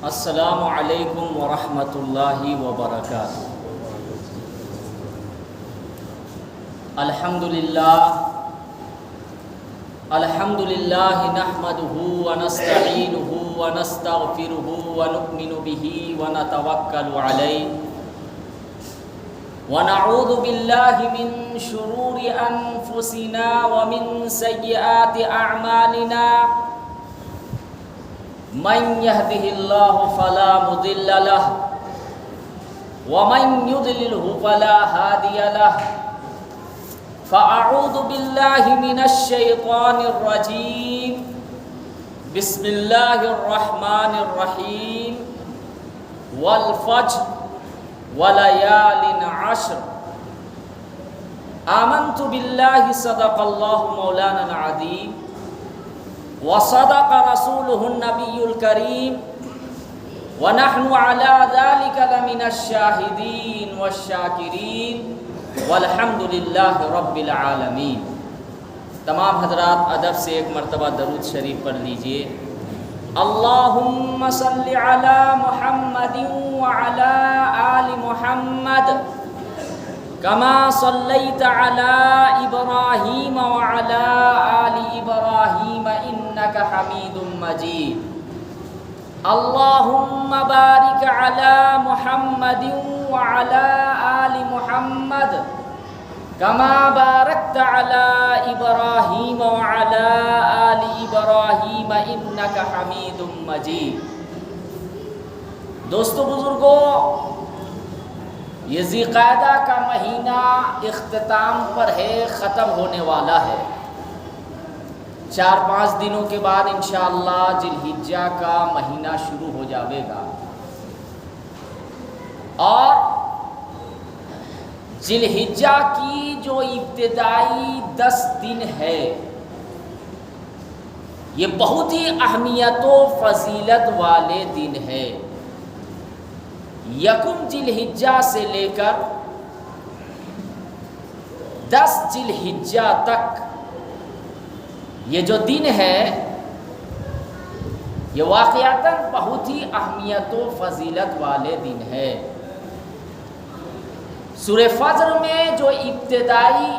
السلام علیکم ورحمۃ اللہ وبرکاتہ۔ الحمد للہ نحمدہ ونستعینہ ونستغفرہ ونؤمن بہ ونتوکل علیہ ونعوذ باللہ من شرور انفسنا ومن سیئات اعمالنا من يهده الله فلا مضل له ومن يضلله فلا هادي له فأعوذ بالله من الشيطان الرجيم بسم الله الرحمن الرحيم والفجر وليال عشر آمنت بالله صدق الله مولانا العظيم وصدق رسوله النبي الكريم ونحن على ذلك لمن الشاهدين والشاكرين والحمد لله رب العالمين۔ تمام حضرات ادب سے ایک مرتبہ درود شریف پڑھ لیجئے۔ اللهم صل على محمد وعلى آل محمد كما صليت على إبراهيم وعلى آل إبراهيم إنك حميد مجيد۔ اللهم بارك على محمد وعلى آل محمد كما باركت على إبراهيم وعلى آل إبراهيم إنك حميد مجيد۔ دوستو بزرگو، یہ ذی القعدہ کا مہینہ اختتام پر ہے، ختم ہونے والا ہے۔ 4-5 دنوں کے بعد انشاءاللہ ذی الحجہ کا مہینہ شروع ہو جاوے گا، اور ذی الحجہ کی جو ابتدائی 10 دن ہے، یہ بہت ہی اہمیت و فضیلت والے دن ہے۔ یکم ذی الحجہ سے لے کر 10 ذی الحجہ تک یہ جو دن ہے، یہ واقعتاً بہت ہی اہمیت و فضیلت والے دن ہے۔ سورہ فجر میں جو ابتدائی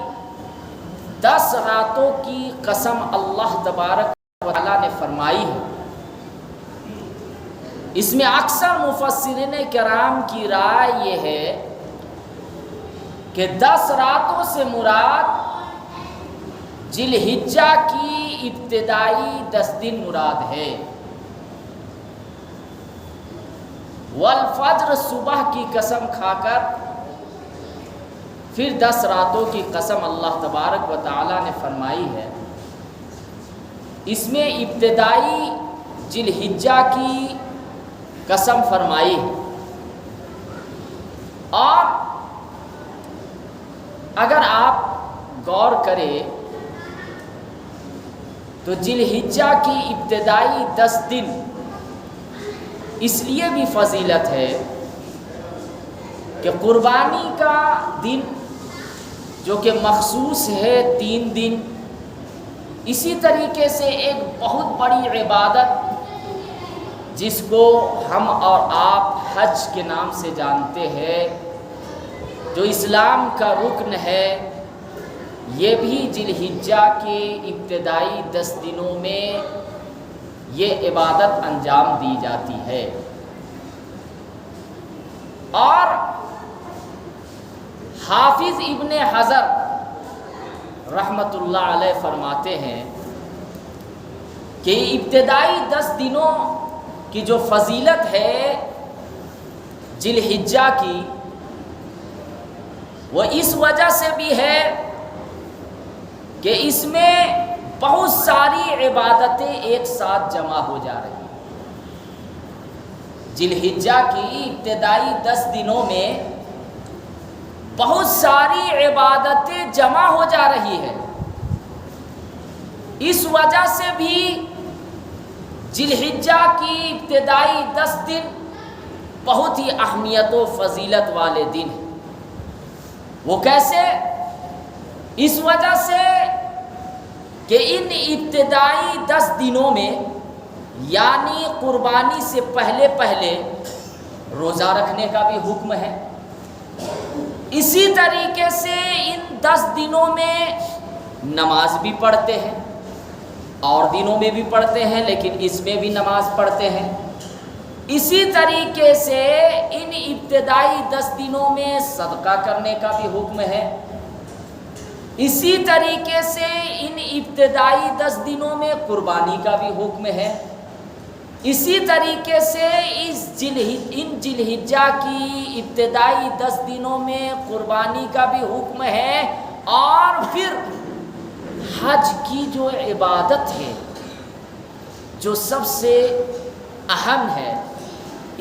10 راتوں کی قسم اللہ تبارک و تعالیٰ نے فرمائی ہے، اس میں اکثر مفسرین کرام کی رائے یہ ہے کہ 10 راتوں سے مراد ذی الحجہ کی ابتدائی 10 دن مراد ہے۔ والفجر، صبح کی قسم کھا کر پھر 10 راتوں کی قسم اللہ تبارک و تعالیٰ نے فرمائی ہے، اس میں ابتدائی ذی الحجہ کی قسم فرمائی ہے۔ اور اگر آپ غور کریں تو ذی الحجہ کی ابتدائی 10 دن اس لیے بھی فضیلت ہے کہ قربانی کا دن جو کہ مخصوص ہے 3 دن، اسی طریقے سے ایک بہت بڑی عبادت جس کو ہم اور آپ حج کے نام سے جانتے ہیں، جو اسلام کا رکن ہے، یہ بھی ذی الحجہ کے ابتدائی 10 دنوں میں یہ عبادت انجام دی جاتی ہے۔ اور حافظ ابن حجر رحمۃ اللہ علیہ فرماتے ہیں کہ ابتدائی 10 دنوں کی جو فضیلت ہے ذی الحجہ کی، وہ اس وجہ سے بھی ہے کہ اس میں بہت ساری عبادتیں ایک ساتھ جمع ہو جا رہی ہیں۔ ذی الحجہ کی ابتدائی 10 دنوں میں بہت ساری عبادتیں جمع ہو جا رہی ہے، اس وجہ سے بھی ذی الحجہ کی ابتدائی 10 دن بہت ہی اہمیت و فضیلت والے دن ہیں۔ وہ کیسے؟ اس وجہ سے کہ ان ابتدائی 10 دنوں میں یعنی قربانی سے پہلے پہلے روزہ رکھنے کا بھی حکم ہے۔ اسی طریقے سے ان 10 دنوں میں نماز بھی پڑھتے ہیں، اور دنوں میں بھی پڑھتے ہیں لیکن اس میں بھی نماز پڑھتے ہیں۔ اسی طریقے سے ان ابتدائی 10 دنوں میں صدقہ کرنے کا بھی حکم ہے۔ اسی طریقے سے ان ابتدائی 10 دنوں میں قربانی کا بھی حکم ہے۔ اسی طریقے سے ان ذی الحجہ کی ابتدائی 10 دنوں میں قربانی کا بھی حکم ہے۔ اور پھر حج کی جو عبادت ہے، جو سب سے اہم ہے،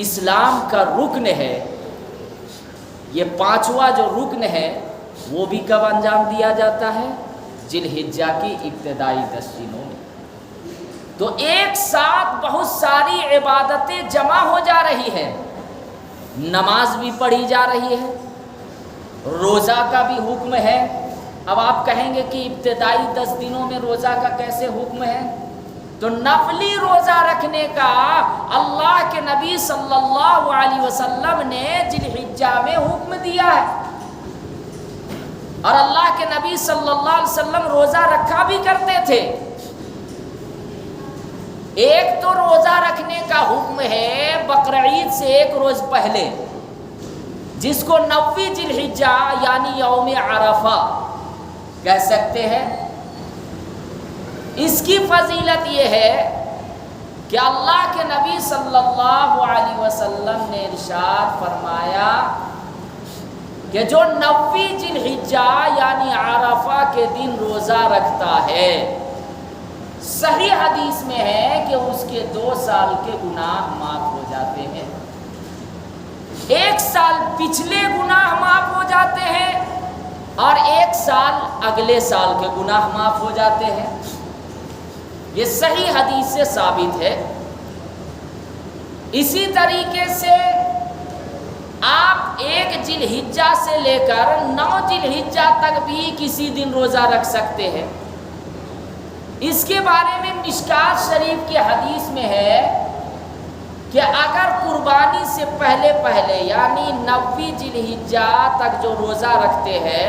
اسلام کا رکن ہے، یہ 5واں جو رکن ہے وہ بھی کب انجام دیا جاتا ہے؟ ذی الحجہ کی ابتدائی 10 دنوں میں۔ تو ایک ساتھ بہت ساری عبادتیں جمع ہو جا رہی ہیں، نماز بھی پڑھی جا رہی ہے، روزہ کا بھی حکم ہے۔ اب آپ کہیں گے کہ ابتدائی 10 دنوں میں روزہ کا کیسے حکم ہے؟ تو نفلی روزہ رکھنے کا اللہ کے نبی صلی اللہ علیہ وسلم نے ذی الحجہ میں حکم دیا ہے، اور اللہ کے نبی صلی اللہ علیہ وسلم روزہ رکھا بھی کرتے تھے۔ ایک تو روزہ رکھنے کا حکم ہے بقرعید سے 1 روز پہلے، جس کو 9 ذی الحجہ یعنی یوم عرفہ کہہ سکتے ہیں۔ اس کی فضیلت یہ ہے کہ اللہ کے نبی صلی اللہ علیہ وسلم نے ارشاد فرمایا کہ جو 9 ذی الحجہ یعنی عرفہ کے دن روزہ رکھتا ہے، صحیح حدیث میں ہے کہ اس کے 2 سال کے گناہ معاف ہو جاتے ہیں۔ 1 سال پچھلے گناہ معاف ہو جاتے ہیں، اور 1 سال اگلے سال کے گناہ معاف ہو جاتے ہیں۔ یہ صحیح حدیث سے ثابت ہے۔ اسی طریقے سے آپ 1 ذی الحجہ سے لے کر 9 ذی الحجہ تک بھی کسی دن روزہ رکھ سکتے ہیں۔ اس کے بارے میں مشکات شریف کی حدیث میں ہے کہ اگر قربانی سے پہلے پہلے یعنی 9 ذی الحجہ تک جو روزہ رکھتے ہیں،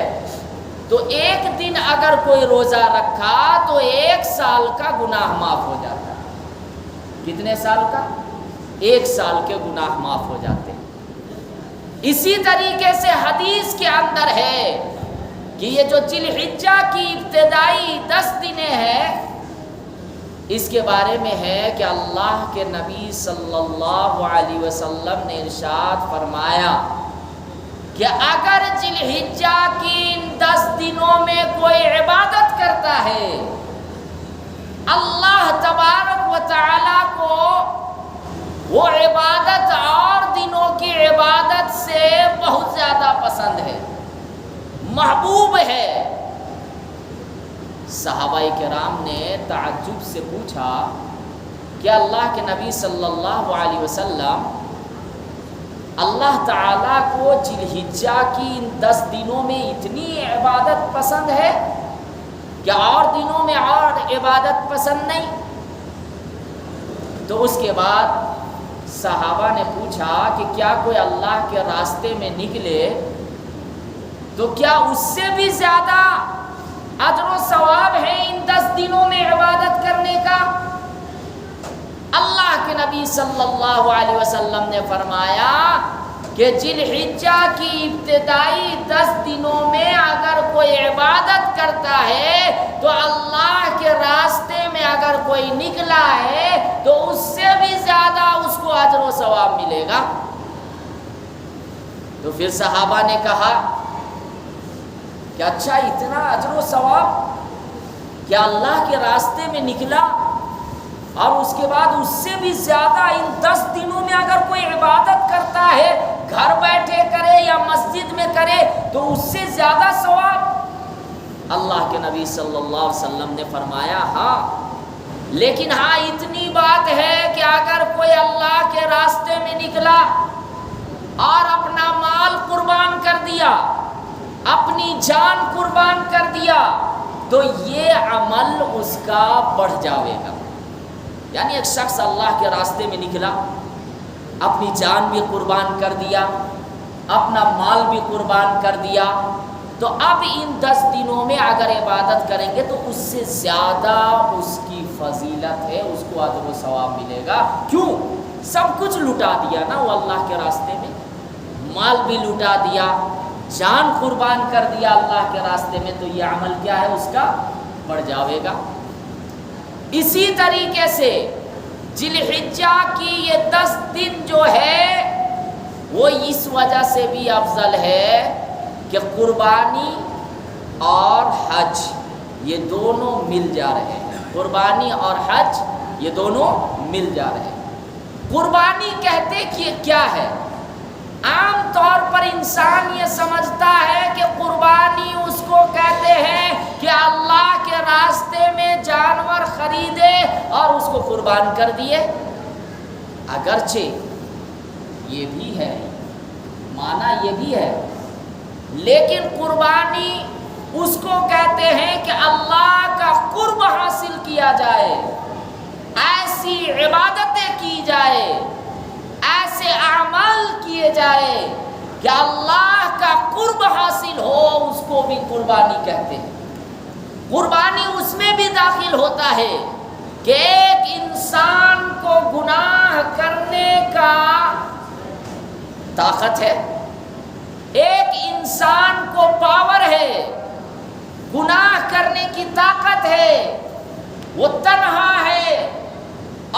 تو 1 دن اگر کوئی روزہ رکھا تو 1 سال کا گناہ معاف ہو جاتا ہے۔ کتنے سال کا؟ 1 سال کے گناہ معاف ہو جاتے ہیں۔ اسی طریقے سے حدیث کے اندر ہے کہ یہ جو ذی الحجہ کی ابتدائی 10 دن ہیں، اس کے بارے میں ہے کہ اللہ کے نبی صلی اللہ علیہ وسلم نے ارشاد فرمایا کہ اگر ذی الحجہ کی ان 10 دنوں میں کوئی عبادت کرتا ہے، اللہ تبارک و تعالی کو وہ عبادت اور دنوں کی عبادت سے بہت زیادہ پسند ہے، محبوب ہے۔ صحابہ کرام نے تعجب سے پوچھا کہ اللہ کے نبی صلی اللہ علیہ وسلم، اللہ تعالیٰ کو ذی الحجہ کی ان 10 دنوں میں اتنی عبادت پسند ہے کہ اور دنوں میں اور عبادت پسند نہیں؟ تو اس کے بعد صحابہ نے پوچھا کہ کیا کوئی اللہ کے راستے میں نکلے تو کیا اس سے بھی زیادہ اجر و ثواب ہے ان 10 دنوں میں عبادت کرنے کا؟ اللہ کے نبی صلی اللہ علیہ وسلم نے فرمایا کہ ذی الحجہ کی ابتدائی 10 دنوں میں اگر کوئی عبادت کرتا ہے تو اللہ کے راستے میں اگر کوئی نکلا ہے تو اس سے بھی زیادہ اس کو اجر و ثواب ملے گا۔ تو پھر صحابہ نے کہا کہ اچھا اتنا اجر و ثواب کہ اللہ کے راستے میں نکلا اور اس کے بعد اس سے بھی زیادہ ان 10 دنوں میں اگر کوئی عبادت کرتا ہے، گھر بیٹھے کرے یا مسجد میں کرے، تو اس سے زیادہ ثواب؟ اللہ کے نبی صلی اللہ علیہ وسلم نے فرمایا ہاں، لیکن ہاں اتنی بات ہے کہ اگر کوئی اللہ کے راستے میں نکلا اور اپنا مال قربان کر دیا، اپنی جان قربان کر دیا، تو یہ عمل اس کا بڑھ جاوے گا، یعنی ایک شخص اللہ کے راستے میں نکلا، اپنی جان بھی قربان کر دیا، اپنا مال بھی قربان کر دیا، تو اب ان 10 دنوں میں اگر عبادت کریں گے تو اس سے زیادہ اس کی فضیلت ہے، اس کو اجر و ثواب ملے گا۔ کیوں؟ سب کچھ لٹا دیا نا وہ اللہ کے راستے میں، مال بھی لٹا دیا، جان قربان کر دیا اللہ کے راستے میں، تو یہ عمل کیا ہے اس کا؟ بڑھ جاوے گا۔ اسی طریقے سے ذی الحجہ کی یہ 10 دن جو ہے وہ اس وجہ سے بھی افضل ہے کہ قربانی اور حج یہ دونوں مل جا رہے ہیں، قربانی اور حج یہ دونوں مل جا رہے ہیں۔ قربانی کہتے کہ کیا ہے؟ عام طور پر انسان یہ سمجھتا ہے کہ قربانی اس کو کہتے ہیں کہ اللہ کے راستے میں جانور خریدے اور اس کو قربان کر دیے۔ اگرچہ یہ بھی ہے، معنی یہ بھی ہے، لیکن قربانی اس کو کہتے ہیں کہ اللہ کا قرب حاصل کیا جائے، ایسی عبادتیں کی جائے، ایسے اعمال کیے جائے کہ اللہ کا قرب حاصل ہو، اس کو بھی قربانی کہتے ہیں۔ قربانی اس میں بھی داخل ہوتا ہے کہ ایک انسان کو گناہ کرنے کا طاقت ہے، ایک انسان کو پاور ہے، گناہ کرنے کی طاقت ہے، وہ تنہا ہے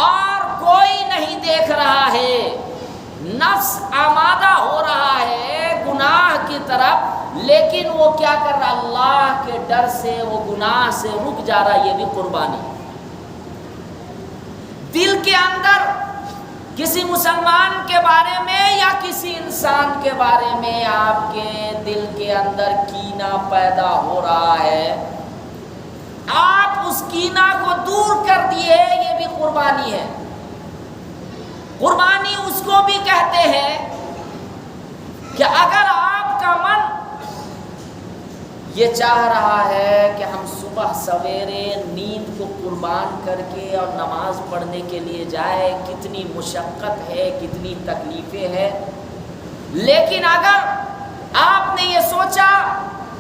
اور کوئی نہیں دیکھ رہا ہے، نفس آمادہ ہو رہا ہے گناہ کی طرف، لیکن وہ کیا کر رہا؟ اللہ کے ڈر سے وہ گناہ سے رک جا رہا۔ یہ بھی قربانی۔ دل کے اندر کسی مسلمان کے بارے میں یا کسی انسان کے بارے میں آپ کے دل کے اندر کینہ پیدا ہو رہا ہے، آپ اس کینہ کو دور کر دیے، یہ بھی قربانی ہے۔ قربانی اس کو بھی کہتے ہیں کہ اگر آپ کا من یہ چاہ رہا ہے کہ ہم صبح سویرے نیند کو قربان کر کے اور نماز پڑھنے کے لیے جائے، کتنی مشقت ہے، کتنی تکلیفیں ہیں، لیکن اگر آپ نے یہ سوچا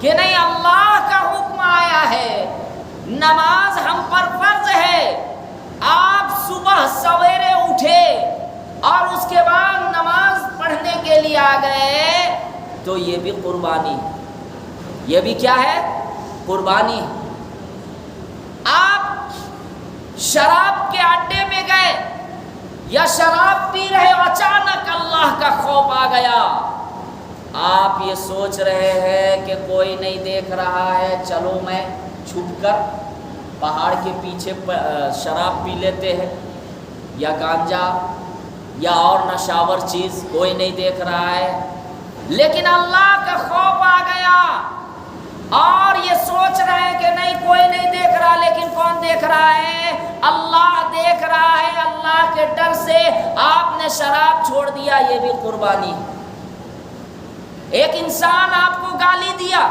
کہ نہیں اللہ کا حکم آیا ہے، نماز ہم پر فرض ہے، آپ صبح سویرے اٹھے اور اس کے بعد نماز پڑھنے کے لیے آ گئے، تو یہ بھی قربانی، یہ بھی کیا ہے؟ قربانی۔ آپ شراب کے اڈے میں گئے یا شراب پی رہے، اچانک اللہ کا خوف آ گیا، آپ یہ سوچ رہے ہیں کہ کوئی نہیں دیکھ رہا ہے، چلو میں چھپ کر پہاڑ کے پیچھے شراب پی لیتے ہیں یا گانجا یا اور نشاور چیز، کوئی نہیں دیکھ رہا ہے، لیکن اللہ کا خوف آ گیا اور یہ سوچ رہے ہیں کہ نہیں کوئی نہیں دیکھ رہا، لیکن کون دیکھ رہا ہے؟ اللہ دیکھ رہا ہے۔ اللہ کے ڈر سے آپ نے شراب چھوڑ دیا، یہ بھی قربانی۔ ایک انسان آپ کو گالی دیا،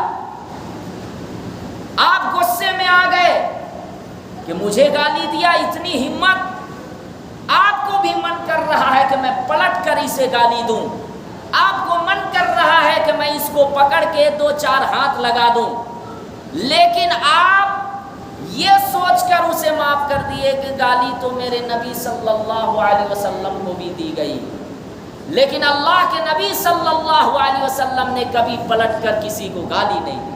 آپ غصے میں آ گئے کہ مجھے گالی دیا، اتنی ہمت، آپ کو بھی من کر رہا ہے کہ میں پلٹ کر اسے گالی دوں، آپ کو من کر رہا ہے کہ میں اس کو پکڑ کے 2-4 ہاتھ لگا دوں، لیکن آپ یہ سوچ کر اسے معاف کر دیے کہ گالی تو میرے نبی صلی اللہ علیہ وسلم کو بھی دی گئی، لیکن اللہ کے نبی صلی اللہ علیہ وسلم نے کبھی پلٹ کر کسی کو گالی نہیں دی۔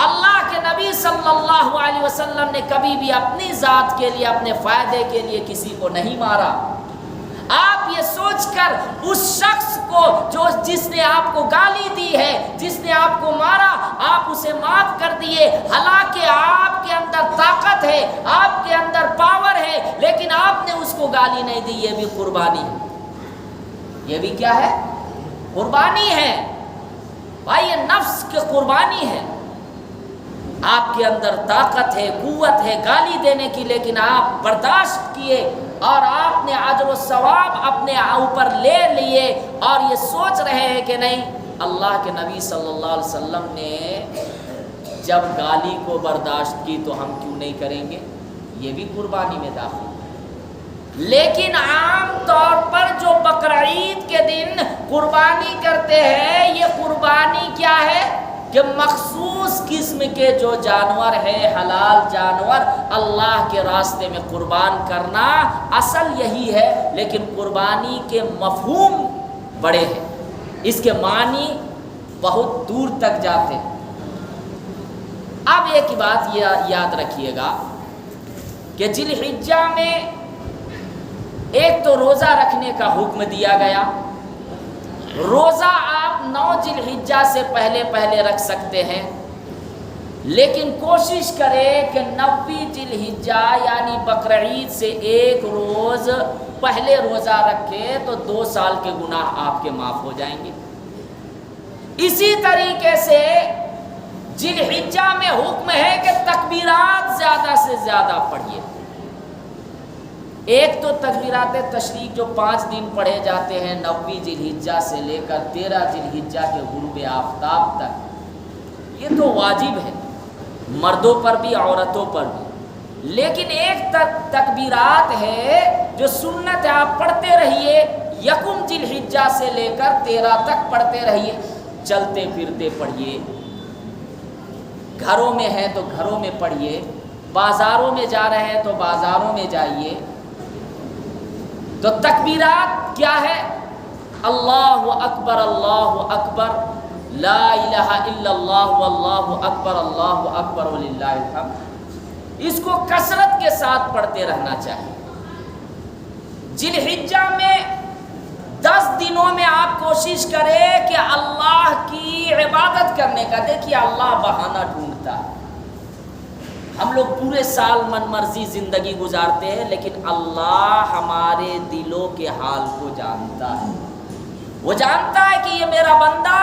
اللہ کے نبی صلی اللہ علیہ وسلم نے کبھی بھی اپنی ذات کے لیے، اپنے فائدے کے لیے کسی کو نہیں مارا۔ آپ یہ سوچ کر اس شخص کو جس نے آپ کو گالی دی ہے، جس نے آپ کو مارا، آپ اسے معاف کر دیے، حالانکہ آپ کے اندر طاقت ہے، آپ کے اندر پاور ہے، لیکن آپ نے اس کو گالی نہیں دی، یہ بھی قربانی ہے۔ یہ بھی کیا ہے؟ قربانی ہے۔ بھائی یہ نفس کی قربانی ہے۔ آپ کے اندر طاقت ہے، قوت ہے گالی دینے کی، لیکن آپ برداشت کیے اور آپ نے اجر و ثواب اپنے اوپر لے لیے، اور یہ سوچ رہے ہیں کہ نہیں اللہ کے نبی صلی اللہ علیہ وسلم نے جب گالی کو برداشت کی تو ہم کیوں نہیں کریں گے؟ یہ بھی قربانی میں داخل ہے۔ لیکن عام طور پر جو بقرعید کے دن قربانی کرتے ہیں، یہ قربانی کیا ہے کہ مخصوص قسم کے جو جانور ہیں، حلال جانور اللہ کے راستے میں قربان کرنا، اصل یہی ہے، لیکن قربانی کے مفہوم بڑے ہیں، اس کے معنی بہت دور تک جاتے ہیں۔ اب ایک بات یاد رکھیے گا کہ ذی الحجہ میں ایک تو روزہ رکھنے کا حکم دیا گیا۔ روزہ آپ 9 ذی الحجہ سے پہلے رکھ سکتے ہیں، لیکن کوشش کریں کہ 9 ذی الحجہ یعنی بقرعید سے ایک روز پہلے روزہ رکھے تو 2 سال کے گناہ آپ کے معاف ہو جائیں گے۔ اسی طریقے سے ذی الحجہ میں حکم ہے کہ تکبیرات زیادہ سے زیادہ پڑھیے۔ ایک تو تکبیرات تشریق جو 5 دن پڑھے جاتے ہیں، 9 ذی الحجہ سے لے کر 13 ذی الحجہ کے غروب آفتاب تک، یہ تو واجب ہے مردوں پر بھی عورتوں پر بھی۔ لیکن ایک تکبیرات ہے جو سنت ہے، آپ پڑھتے رہیے، 1 ذی الحجہ سے لے کر 13 تک پڑھتے رہیے، چلتے پھرتے پڑھیے، گھروں میں ہیں تو گھروں میں پڑھیے، بازاروں میں جا رہے ہیں تو بازاروں میں جائیے۔ تو تکبیرات کیا ہے؟ اللہ اکبر اللہ اکبر، لا الہ الا اللہ واللہ اکبر اللہ اکبر وللہ الحمد، اس کو کثرت کے ساتھ پڑھتے رہنا چاہیے۔ ذی الحجہ میں 10 دنوں میں آپ کوشش کریں کہ اللہ کی عبادت کرنے کا، دیکھیے اللہ بہانہ ڈھونڈتا ہے۔ ہم لوگ پورے سال من مرضی زندگی گزارتے ہیں، لیکن اللہ ہمارے دلوں کے حال کو جانتا ہے۔ وہ جانتا ہے کہ یہ میرا بندہ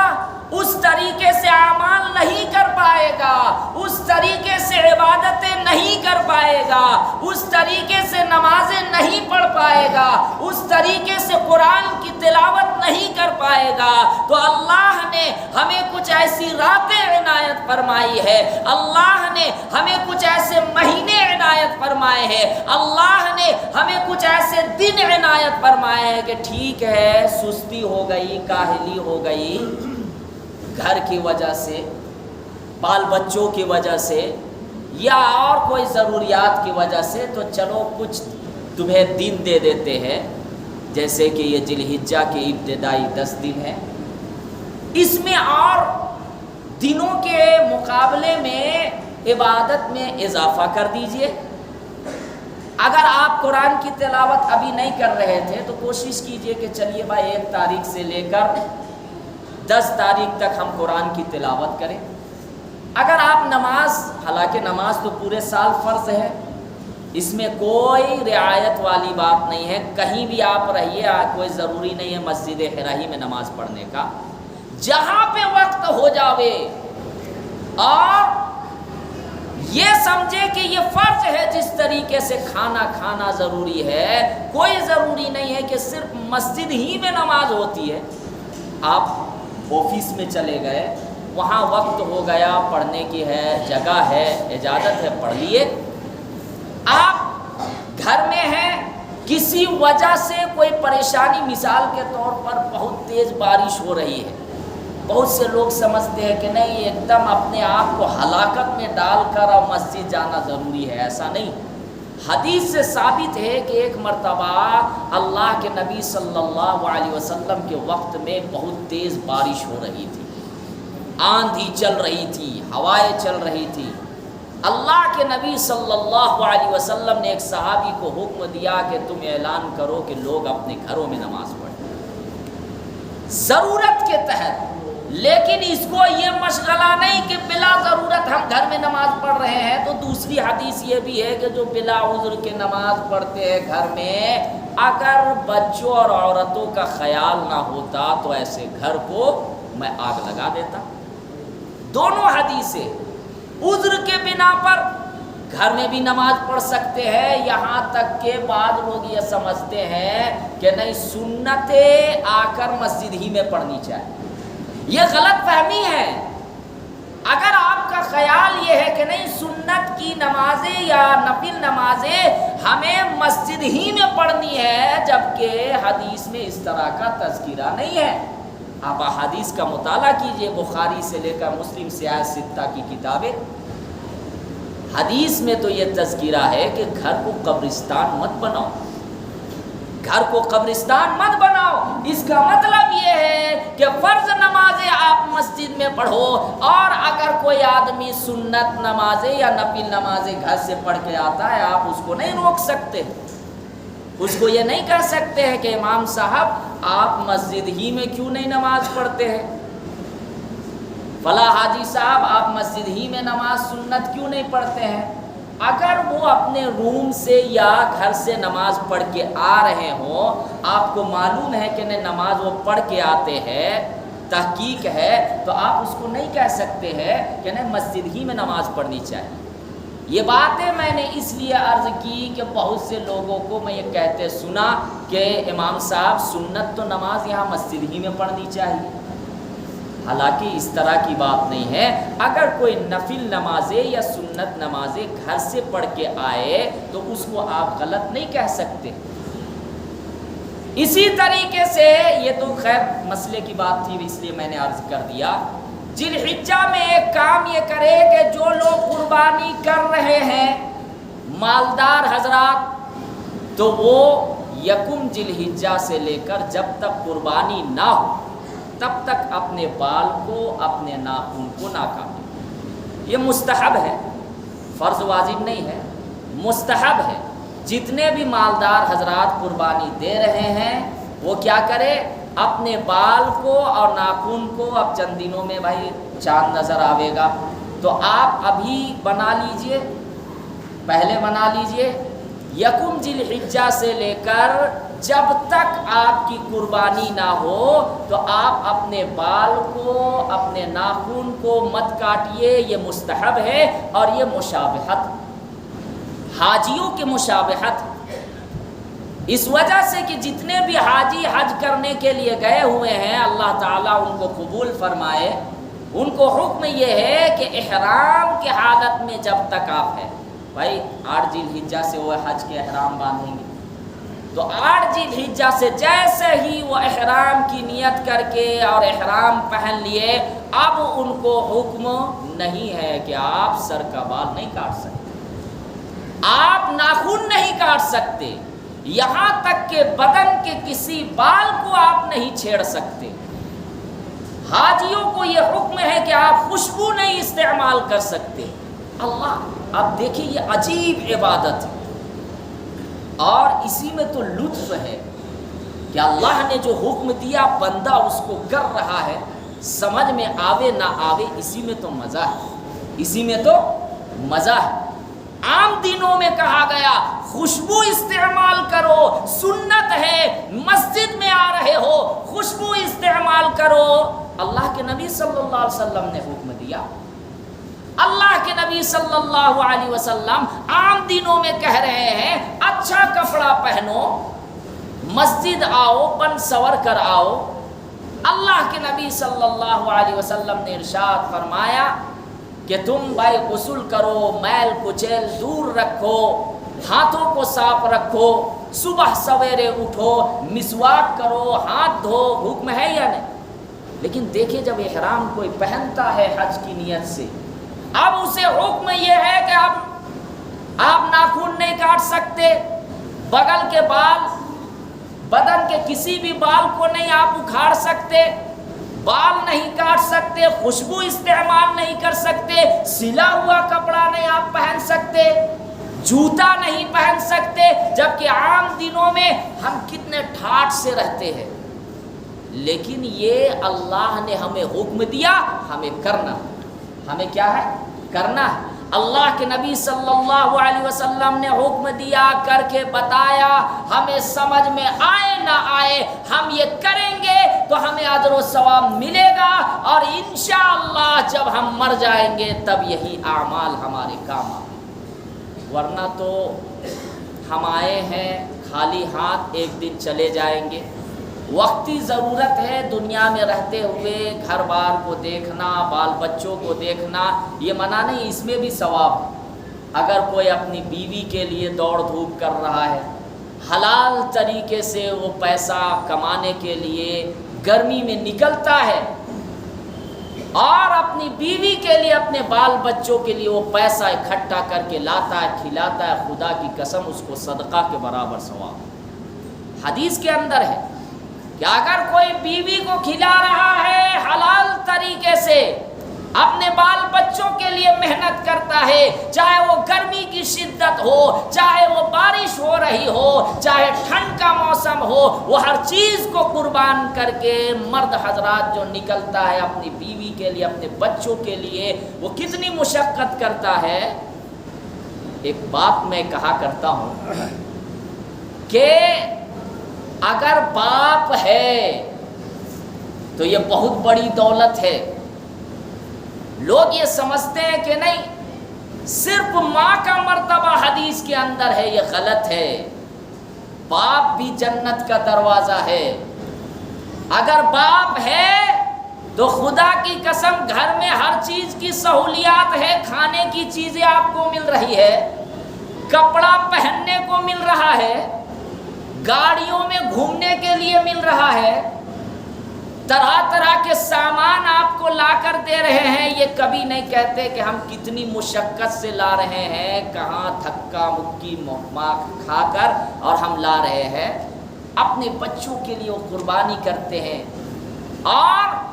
اس طریقے سے اعمال نہیں کر پائے گا، اس طریقے سے عبادتیں نہیں کر پائے گا، اس طریقے سے نمازیں نہیں پڑھ پائے گا، اس طریقے سے قرآن کی تلاوت نہیں کر پائے گا۔ تو اللہ نے ہمیں کچھ ایسی راتیں عنایت فرمائی ہے، اللہ نے ہمیں کچھ ایسے مہینے عنایت فرمائے ہیں، اللہ نے ہمیں کچھ ایسے دن عنایت فرمائے ہیں کہ ٹھیک ہے سستی ہو گئی، کاہلی ہو گئی، گھر کی وجہ سے، بال بچوں کی وجہ سے، یا اور کوئی ضروریات کی وجہ سے، تو چلو کچھ تمہیں دن دے دیتے ہیں، جیسے کہ یہ ذی الحجہ کے ابتدائی 10 دن ہیں، اس میں اور دنوں کے مقابلے میں عبادت میں اضافہ کر دیجئے۔ اگر آپ قرآن کی تلاوت ابھی نہیں کر رہے تھے تو کوشش کیجئے کہ چلیے بھائی 1 تاریخ سے لے کر 10 تاریخ تک ہم قرآن کی تلاوت کریں۔ اگر آپ نماز، حالانکہ نماز تو پورے سال فرض ہے، اس میں کوئی رعایت والی بات نہیں ہے، کہیں بھی آپ رہیے، کوئی ضروری نہیں ہے مسجد حرا میں نماز پڑھنے کا، جہاں پہ وقت ہو جاوے، اور یہ سمجھے کہ یہ فرض ہے جس طریقے سے کھانا کھانا ضروری ہے، کوئی ضروری نہیں ہے کہ صرف مسجد ہی میں نماز ہوتی ہے۔ آپ آفس میں چلے گئے، وہاں وقت ہو گیا، پڑھنے کی ہے، جگہ ہے، اجازت ہے، پڑھ لیے۔ آپ گھر میں ہیں، کسی وجہ سے کوئی پریشانی، مثال کے طور پر بہت تیز بارش ہو رہی ہے، بہت سے لوگ سمجھتے ہیں کہ نہیں ایک دم اپنے آپ کو ہلاکت میں ڈال کر اور مسجد جانا ضروری ہے، ایسا نہیں۔ حدیث سے ثابت ہے کہ ایک مرتبہ اللہ کے نبی صلی اللہ علیہ وسلم کے وقت میں بہت تیز بارش ہو رہی تھی، آندھی چل رہی تھی، ہوائیں چل رہی تھی۔ اللہ کے نبی صلی اللہ علیہ وسلم نے ایک صحابی کو حکم دیا کہ تم اعلان کرو کہ لوگ اپنے گھروں میں نماز پڑھیں، ضرورت کے تحت۔ لیکن اس کو یہ مشغلہ نہیں کہ بلا ضرورت ہم گھر میں نماز پڑھ رہے ہیں۔ تو دوسری حدیث یہ بھی ہے کہ جو بلا عذر کے نماز پڑھتے ہیں گھر میں، اگر بچوں اور عورتوں کا خیال نہ ہوتا تو ایسے گھر کو میں آگ لگا دیتا۔ دونوں حدیثیں عذر کے بنا پر گھر میں بھی نماز پڑھ سکتے ہیں، یہاں تک کہ بعض لوگ یہ سمجھتے ہیں کہ نہیں سنتیں آ کر مسجد ہی میں پڑھنی چاہیے، یہ غلط فہمی ہے۔ اگر آپ آپ کا خیال یہ ہے کہ نہیں سنت کی نمازیں یا نفل نمازیں ہمیں مسجد ہی میں پڑھنی ہے، جبکہ حدیث میں اس طرح کا تذکرہ نہیں ہے۔ آپ احادیث کا مطالعہ کیجئے، بخاری سے لے کر مسلم سیاہ ستہ کی کتابیں، حدیث میں تو یہ تذکرہ ہے کہ گھر کو قبرستان مت بناؤ، گھر کو قبرستان مت بناؤ۔ اس کا مطلب یہ ہے کہ فرض نمازیں آپ مسجد میں پڑھو، اور اگر کوئی آدمی سنت نمازیں یا نفل نمازیں گھر سے پڑھ کے آتا ہے، آپ اس کو نہیں روک سکتے، اس کو یہ نہیں کہہ سکتے ہیں کہ امام صاحب آپ مسجد ہی میں کیوں نہیں نماز پڑھتے ہیں، فلاں حاجی صاحب آپ مسجد ہی میں نماز سنت کیوں نہیں پڑھتے ہیں۔ اگر وہ اپنے روم سے یا گھر سے نماز پڑھ کے آ رہے ہوں، آپ کو معلوم ہے کہ نماز وہ پڑھ کے آتے ہیں، تحقیق ہے، تو آپ اس کو نہیں کہہ سکتے ہیں کہ نہیں مسجد ہی میں نماز پڑھنی چاہیے۔ یہ باتیں میں نے اس لیے عرض کی کہ بہت سے لوگوں کو میں یہ کہتے سنا کہ امام صاحب سنت تو نماز یہاں مسجد ہی میں پڑھنی چاہیے، حالانکہ اس طرح کی بات نہیں ہے۔ اگر کوئی نفل نمازیں یا سنت نمازیں گھر سے پڑھ کے آئے تو اس کو آپ غلط نہیں کہہ سکتے۔ اسی طریقے سے یہ تو خیر مسئلے کی بات تھی، اس لیے میں نے عرض کر دیا، ذی الحجہ میں ایک کام یہ کرے کہ جو لوگ قربانی کر رہے ہیں مالدار حضرات، تو وہ یکم ذی الحجہ سے لے کر جب تک قربانی نہ ہو تب تک اپنے بال کو، اپنے ناخن کو نہ کاٹیں۔ یہ مستحب ہے، فرض واجب نہیں ہے، مستحب ہے۔ جتنے بھی مالدار حضرات قربانی دے رہے ہیں وہ کیا کرے، اپنے بال کو اور ناخن کو، اب چند دنوں میں بھائی چاند نظر آئے گا، تو آپ ابھی بنا لیجئے، پہلے بنا لیجئے، یکم ذی الحجہ سے لے کر جب تک آپ کی قربانی نہ ہو تو آپ اپنے بال کو، اپنے ناخن کو مت کاٹیے، یہ مستحب ہے۔ اور یہ مشابہت، حاجیوں کی مشابہت، اس وجہ سے کہ جتنے بھی حاجی حج کرنے کے لیے گئے ہوئے ہیں اللہ تعالیٰ ان کو قبول فرمائے، ان کو حکم یہ ہے کہ احرام کی حالت میں جب تک آپ ہیں، بھائی 8 ذی الحجہ سے وہ حج کے احرام باندھیں گے، تو 8 ذی الحجہ سے جیسے ہی وہ احرام کی نیت کر کے اور احرام پہن لیے، اب ان کو حکم نہیں ہے کہ آپ سر کا بال نہیں کاٹ سکتے، آپ ناخن نہیں کاٹ سکتے، یہاں تک کہ بدن کے کسی بال کو آپ نہیں چھیڑ سکتے۔ حاجیوں کو یہ حکم ہے کہ آپ خوشبو نہیں استعمال کر سکتے۔ اللہ، اب دیکھیں یہ عجیب عبادت ہے، اور اسی میں تو لطف ہے کہ اللہ نے جو حکم دیا بندہ اس کو کر رہا ہے، سمجھ میں آوے نہ آوے، اسی میں تو مزہ ہے، اسی میں تو مزہ ہے۔ عام دنوں میں کہا گیا خوشبو استعمال کرو، سنت ہے، مسجد میں آ رہے ہو خوشبو استعمال کرو، اللہ کے نبی صلی اللہ علیہ وسلم نے حکم دیا۔ اللہ کے نبی صلی اللہ علیہ وسلم عام دنوں میں کہہ رہے ہیں اچھا کپڑا پہنو، مسجد آؤ، بن سور کر آؤ۔ اللہ کے نبی صلی اللہ علیہ وسلم نے ارشاد فرمایا کہ تم بھائی غسل کرو، میل کچیل دور رکھو، ہاتھوں کو صاف رکھو، صبح سویرے اٹھو، مسواک کرو، ہاتھ دھو، حکم ہے یا نہیں؟ لیکن دیکھیں جب احرام کوئی پہنتا ہے حج کی نیت سے، اب اسے حکم یہ ہے کہ اب آپ ناخن نہیں کاٹ سکتے، بغل کے بال، بدن کے کسی بھی بال کو نہیں آپ اکھاڑ سکتے، بال نہیں کاٹ سکتے، خوشبو استعمال نہیں کر سکتے، سلا ہوا کپڑا نہیں آپ پہن سکتے، جوتا نہیں پہن سکتے، جبکہ عام دنوں میں ہم کتنے ٹھاٹ سے رہتے ہیں، لیکن یہ اللہ نے ہمیں حکم دیا، ہمیں کرنا، ہمیں کیا ہے؟ کرنا ہے۔ اللہ کے نبی صلی اللہ علیہ وسلم نے حکم دیا، کر کے بتایا، ہمیں سمجھ میں آئے نہ آئے ہم یہ کریں گے تو ہمیں اجر و ثواب ملے گا، اور انشاءاللہ جب ہم مر جائیں گے تب یہی اعمال ہمارے کام آئیں، ورنہ تو ہم آئے ہیں خالی ہاتھ، ایک دن چلے جائیں گے، وقتی ضرورت ہے دنیا میں رہتے ہوئے گھر بار کو دیکھنا، بال بچوں کو دیکھنا، یہ منع نہیں، اس میں بھی ثواب ہے۔ اگر کوئی اپنی بیوی کے لیے دوڑ دھوپ کر رہا ہے، حلال طریقے سے وہ پیسہ کمانے کے لیے گرمی میں نکلتا ہے اور اپنی بیوی کے لیے، اپنے بال بچوں کے لیے وہ پیسہ اکٹھا کر کے لاتا ہے، کھلاتا ہے، خدا کی قسم اس کو صدقہ کے برابر ثواب۔ حدیث کے اندر ہے کہ اگر کوئی بیوی کو کھلا رہا ہے حلال طریقے سے، اپنے بال بچوں کے لیے محنت کرتا ہے، چاہے وہ گرمی کی شدت ہو، چاہے وہ بارش ہو رہی ہو، چاہے ٹھنڈ کا موسم ہو، وہ ہر چیز کو قربان کر کے مرد حضرات جو نکلتا ہے اپنی بیوی کے لیے، اپنے بچوں کے لیے، وہ کتنی مشقت کرتا ہے۔ ایک بات میں کہا کرتا ہوں کہ اگر باپ ہے تو یہ بہت بڑی دولت ہے۔ لوگ یہ سمجھتے ہیں کہ نہیں، صرف ماں کا مرتبہ حدیث کے اندر ہے، یہ غلط ہے۔ باپ بھی جنت کا دروازہ ہے۔ اگر باپ ہے تو خدا کی قسم گھر میں ہر چیز کی سہولیات ہے، کھانے کی چیزیں آپ کو مل رہی ہے، کپڑا پہننے کو مل رہا ہے، گاڑیوں میں گھومنے کے لیے مل رہا ہے، طرح طرح کے سامان آپ کو لا کر دے رہے ہیں۔ یہ کبھی نہیں کہتے کہ ہم کتنی مشقت سے لا رہے ہیں، کہاں دھکا مکی کھا کر اور ہم لا رہے ہیں۔ اپنے بچوں کے لیے وہ قربانی کرتے ہیں، اور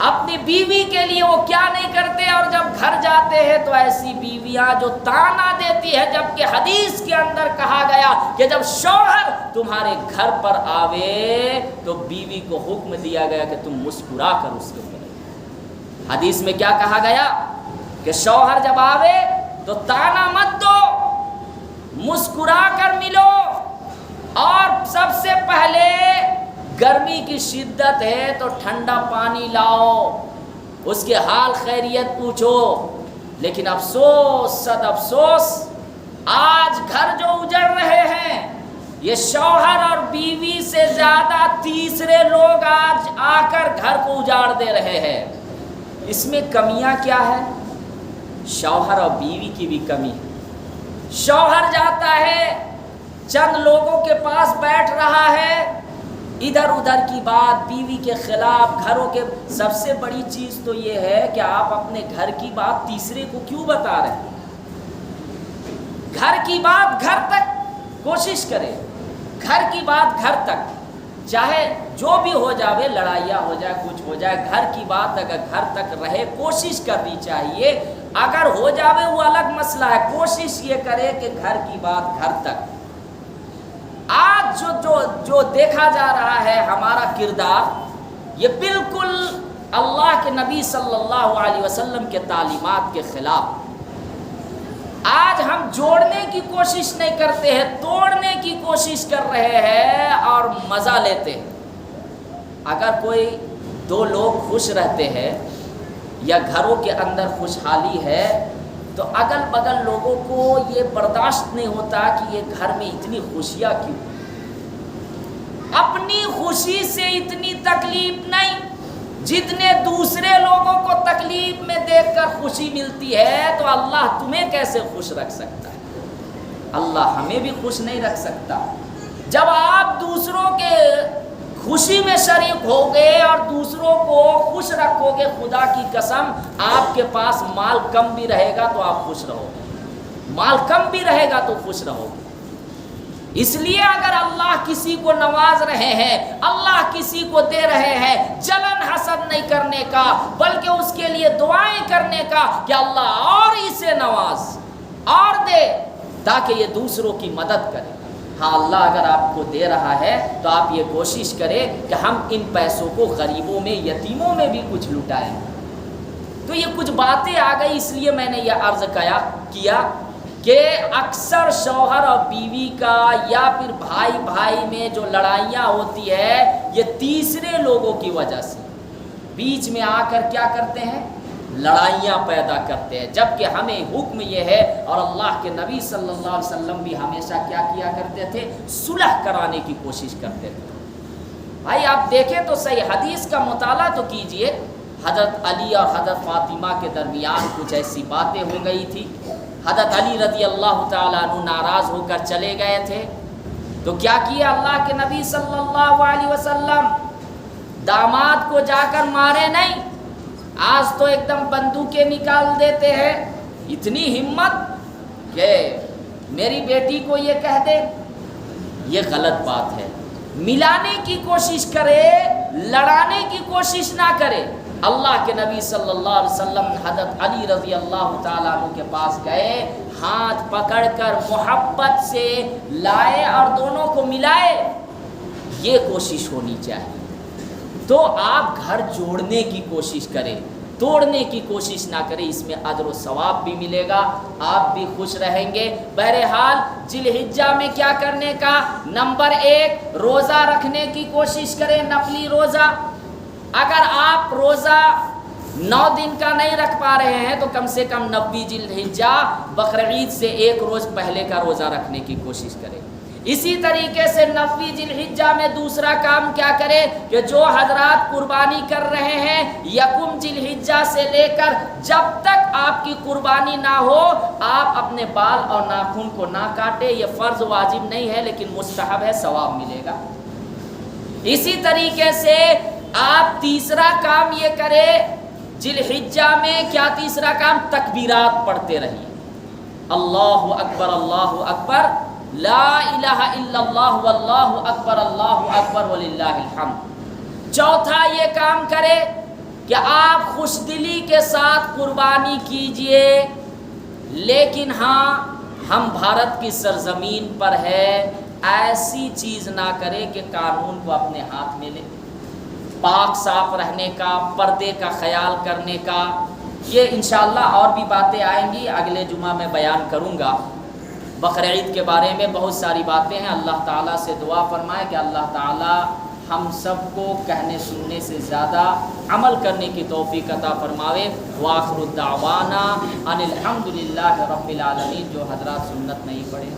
اپنی بیوی کے لیے وہ کیا نہیں کرتے، اور جب گھر جاتے ہیں تو ایسی بیویاں جو تانا دیتی ہے، جبکہ حدیث کے اندر کہا گیا کہ جب شوہر تمہارے گھر پر آوے تو بیوی کو حکم دیا گیا کہ تم مسکرا کر اس کے ملو۔ حدیث میں کیا کہا گیا کہ شوہر جب آوے تو تانا مت دو، مسکرا کر ملو، اور سب سے پہلے گرمی کی شدت ہے تو ٹھنڈا پانی لاؤ، اس کے حال خیریت پوچھو۔ لیکن افسوس، صد افسوس، آج گھر جو اجڑ رہے ہیں، یہ شوہر اور بیوی سے زیادہ تیسرے لوگ آج آ کر گھر کو اجاڑ دے رہے ہیں۔ اس میں کمیاں کیا ہے؟ شوہر اور بیوی کی بھی کمی ہے۔ شوہر جاتا ہے، چند لوگوں کے پاس بیٹھ رہا ہے، ادھر ادھر کی بات، بیوی کے خلاف، گھروں کے، سب سے بڑی چیز تو یہ ہے کہ آپ اپنے گھر کی بات تیسرے کو کیوں بتا رہے ہیں؟ گھر کی بات گھر تک کوشش کرے، گھر کی بات گھر تک، چاہے جو بھی ہو جائے، لڑائیاں ہو جائے، کچھ ہو جائے، گھر کی بات اگر گھر تک رہے کوشش کرنی چاہیے۔ اگر ہو جائے وہ الگ مسئلہ ہے، کوشش یہ کرے کہ گھر کی بات گھر تک۔ آج جو دیکھا جا رہا ہے ہمارا کردار، یہ بالکل اللہ کے نبی صلی اللہ علیہ وسلم کے تعلیمات کے خلاف۔ آج ہم جوڑنے کی کوشش نہیں کرتے ہیں، توڑنے کی کوشش کر رہے ہیں اور مزہ لیتے ہیں۔ اگر کوئی دو لوگ خوش رہتے ہیں یا گھروں کے اندر خوشحالی ہے تو اگل بگل لوگوں کو یہ برداشت نہیں ہوتا کہ یہ گھر میں اتنی خوشیاں کیوں۔ اپنی خوشی سے اتنی تکلیف نہیں جتنے دوسرے لوگوں کو تکلیف میں دیکھ کر خوشی ملتی ہے، تو اللہ تمہیں کیسے خوش رکھ سکتا ہے؟ اللہ ہمیں بھی خوش نہیں رکھ سکتا۔ جب آپ دوسروں کے خوشی میں شریک ہوگے اور دوسروں کو خوش رکھو گے، خدا کی قسم آپ کے پاس مال کم بھی رہے گا تو آپ خوش رہو گے، مال کم بھی رہے گا تو خوش رہو گے۔ اس لیے اگر اللہ کسی کو نواز رہے ہیں، اللہ کسی کو دے رہے ہیں، جلن حسد نہیں کرنے کا بلکہ اس کے لیے دعائیں کرنے کا کہ اللہ اور اسے نواز اور دے تاکہ یہ دوسروں کی مدد کرے۔ ہاں، اللہ اگر آپ کو دے رہا ہے تو آپ یہ کوشش کریں کہ ہم ان پیسوں کو غریبوں میں، یتیموں میں بھی کچھ لٹائیں۔ تو یہ کچھ باتیں آ گئی، اس لیے میں نے یہ عرض کیا کہ اکثر شوہر اور بیوی کا یا پھر بھائی بھائی میں جو لڑائیاں ہوتی ہے، یہ تیسرے لوگوں کی وجہ سے بیچ میں آ کر کیا کرتے ہیں؟ لڑائیاں پیدا کرتے ہیں، جبکہ ہمیں حکم یہ ہے، اور اللہ کے نبی صلی اللہ علیہ وسلم بھی ہمیشہ کیا کرتے تھے؟ صلح کرانے کی کوشش کرتے تھے۔ بھائی آپ دیکھیں تو صحیح حدیث کا مطالعہ تو کیجئے. حضرت علی اور حضرت فاطمہ کے درمیان کچھ ایسی باتیں ہو گئی تھی. حضرت علی رضی اللہ تعالیٰ عنہ ناراض ہو کر چلے گئے تھے. تو کیا کیا اللہ کے نبی صلی اللہ علیہ وسلم؟ داماد کو جا کر مارے نہیں، آج تو ایک دم بندوقیں نکال دیتے ہیں. اتنی ہمت کہ میری بیٹی کو یہ کہہ دے، یہ غلط بات ہے. ملانے کی کوشش کرے، لڑانے کی کوشش نہ کرے. اللہ کے نبی صلی اللہ علیہ وسلم حضرت علی رضی اللہ تعالیٰ عنہ کے پاس گئے، ہاتھ پکڑ کر محبت سے لائے اور دونوں کو ملائے. یہ کوشش ہونی چاہیے. تو آپ گھر جوڑنے کی کوشش کریں، توڑنے کی کوشش نہ کریں. اس میں اجر و ثواب بھی ملے گا، آپ بھی خوش رہیں گے. بہرحال ذی الحجہ میں کیا کرنے کا؟ نمبر 1 روزہ رکھنے کی کوشش کریں، نفلی روزہ. اگر آپ روزہ 9 دن کا نہیں رکھ پا رہے ہیں تو کم سے کم 90 ذی الحجہ بقرعید سے 1 روز پہلے کا روزہ رکھنے کی کوشش کریں. اسی طریقے سے 90 ذی الحجہ میں دوسرا کام کیا کرے کہ جو حضرات قربانی کر رہے ہیں 1 ذی الحجہ سے لے کر جب تک آپ کی قربانی نہ ہو آپ اپنے بال اور ناخن کو نہ کاٹے. یہ فرض واجب نہیں ہے لیکن مستحب ہے، ثواب ملے گا. اسی طریقے سے آپ تیسرا کام یہ کرے ذی الحجہ میں، کیا تیسرا کام؟ تکبیرات پڑھتے رہیے. اللہ اکبر اللہ اکبر، لا الہ الا اللہ واللہ اکبر اللہ اکبر وللہ الحمد. چوتھا یہ کام کرے کہ آپ خوش دلی کے ساتھ قربانی کیجئے، لیکن ہاں ہم بھارت کی سرزمین پر ہے، ایسی چیز نہ کرے کہ قانون کو اپنے ہاتھ میں لے. پاک صاف رہنے کا، پردے کا خیال کرنے کا. یہ انشاءاللہ اور بھی باتیں آئیں گی، اگلے جمعہ میں بیان کروں گا. بقرعید کے بارے میں بہت ساری باتیں ہیں. اللہ تعالیٰ سے دعا فرمائے کہ اللہ تعالیٰ ہم سب کو کہنے سننے سے زیادہ عمل کرنے کی توفیق عطا فرماوے. وآخر الدعوانا ان الحمدللہ رب العالمین. جو حضرات سنت نہیں پڑھے